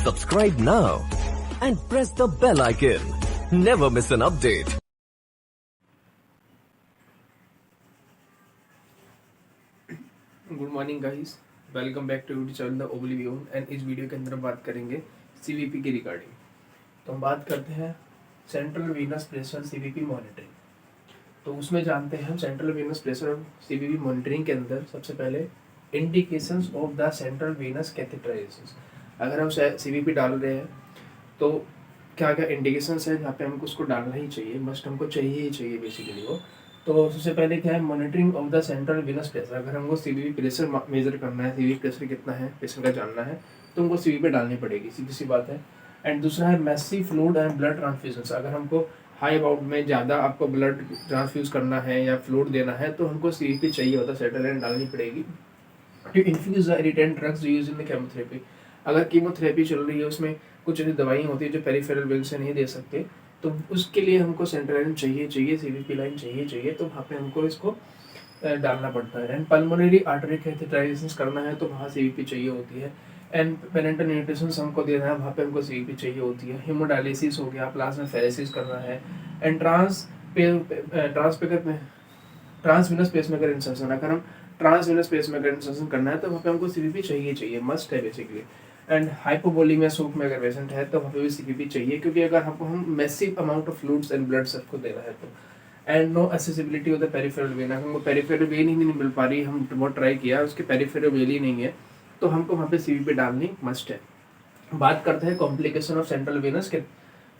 Subscribe now and press the bell icon. Never miss an update. Good morning guys, welcome back to YouTube channel the oblivion. And इस वीडियो के अंदर हम बात करेंगे CVP की रिगार्डिंग। तो हम बात करते हैं central venous pressure CVP monitoring. तो उसमें जानते हैं हम central venous pressure CVP monitoring के अंदर सबसे पहले indications of the central venous catheterisation. अगर हम सीवीपी डाल रहे हैं तो क्या क्या इंडिकेशंस है जहाँ पे हमको उसको डालना ही चाहिए, मस्ट हमको चाहिए ही चाहिए बेसिकली वो। तो सबसे पहले क्या है, monitoring of the central venous pressure. अगर हमको सीवीपी प्रेशर मेजर करना है, सीवीपी प्रेशर कितना है प्रेशर का जानना है, तो हमको सीवीपी डालनी पड़ेगी, सीधी सी बात है। एंड दूसरा है massive fluid and blood transfusion. अगर हमको हाई अमाउंट में ज़्यादा आपको ब्लड ट्रांसफ्यूज करना है या फ्लूइड देना है तो हमको सीवीपी चाहिए होता है, सेटेलाइट डालनी पड़ेगी। To infuse the irritant drugs use in the chemotherapy. अगर कीमोथेरेपी चल रही है उसमें कुछ ऐसी दवाई होती है जो पेरिफेरल वेल से नहीं दे सकते, तो उसके लिए हमको सेंट्रल लाइन चाहिए, सीवीपी लाइन चाहिए, तो वहाँ पे हमको इसको डालना पड़ता है। एंड पल्मोनरी आर्टरी कैथेटराइजेशन करना है तो वहाँ सीवीपी चाहिए होती है। एंड पेरेंटल न्यूट्रिशन हमको देना है, वहाँ पे हमको सीवीपी चाहिए होती है। हेमोडायलिसिस हो गया, प्लाज्मा फेरेसिस करना है। एंड ट्रांसवीनस पेसमेकर इंसर्शन, अगर हम ट्रांसवीनस पेसमेकर इंसर्शन करना है तो वहाँ पे हमको सीवीपी चाहिए, मस्ट है बेसिकली। एंड हाइपोवोलीमिया शोक में अगर पेशेंट है तो वहाँ पे भी सीवीपी चाहिए, क्योंकि अगर हमको massive amount of fluids and blood सबको देना है तो। And no accessibility of the peripheral vein, हमको पेरिफेरल वेन ही नहीं मिल पा रही, हम बहुत ट्राई किया, उसके पेरिफेरल वेन ही नहीं है, तो हमको वहाँ पे सीवीपी डालनी मस्ट है। बात करते हैं complication of central Venus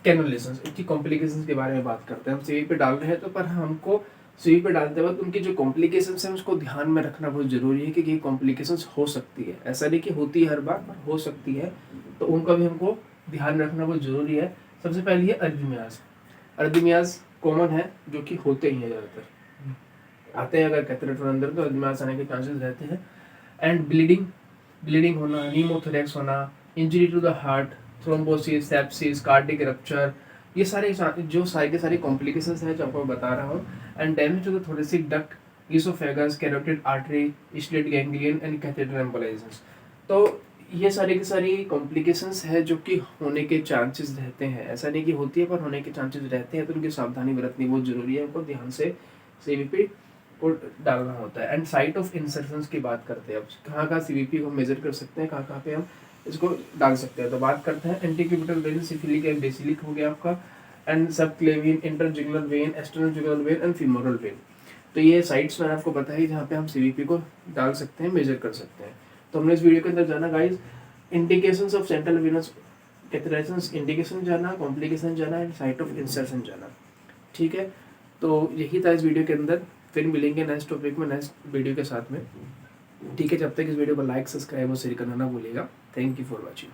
cannulation, इसकी कॉम्प्लिकेशन के बारे में बात करते हैं। हम सीवीपी डाल रहे हैं तो पर हमको सीवीपी डालते वक्त उनकी जो कॉम्प्लिकेशंस हैं उसको ध्यान में रखना बहुत जरूरी है, कि ये कॉम्प्लिकेशंस हो सकती है, ऐसा नहीं कि होती है हर बार, पर हो सकती है, तो उनका भी हमको ध्यान रखना बहुत जरूरी है। सबसे पहले है अर्दमियाज कॉमन है, जो कि होते ही हैं, ज़्यादातर आते हैं अगर कैथेटर अंदर तो अर्दमियाज आने के चांसेस रहते हैं। एंड ब्लीडिंग होना, नीमोथोरेक्स होना, injury to the heart, thrombosis, sepsis, cardiac rupture, ये सारे जो सारी के सारी कॉम्प्लिकेशंस हैं जो आपको बता रहा हूँ। And damage to the thoracic duct, oesophagus, carotid artery, stellate ganglion and catheter embolisation. तो ये सारी की सारी कॉम्प्लिकेशंस है जो कि होने के चांसेस रहते हैं, ऐसा नहीं कि होती है पर होने के चांसेस रहते हैं, तो उनकी सावधानी बरतनी बहुत जरूरी है, उनको ध्यान से सीवीपी को डालना होता है। एंड साइट ऑफ इंसर्शंस की बात करते हैं, अब कहाँ कहाँ सीवीपी को मेजर कर सकते हैं, कहाँ पे हम इसको डाल सकते हैं। तो बात करते हैं antecubital vein, cephalic and basilic हो गया आपका, and subclavian, internal jugular vein, external jugular vein and femoral vein. तो ये साइट्स मैंने आपको बताई जहाँ पे हम सीवीपी को डाल सकते हैं, मेजर कर सकते हैं। तो हमने इस वीडियो के अंदर जाना guys, indications of central venous catheterisation, indication जाना, कॉम्प्लिकेशन जाना एंड साइट ऑफ इंसर्शन जाना। ठीक है, तो यही था इस वीडियो के अंदर। फिर मिलेंगे नेक्स्ट टॉपिक में, नेक्स्ट वीडियो के साथ में। ठीक है, जब तक इस वीडियो को लाइक, सब्सक्राइब और शेयर करना ना भूलिएगा। Thank you for watching.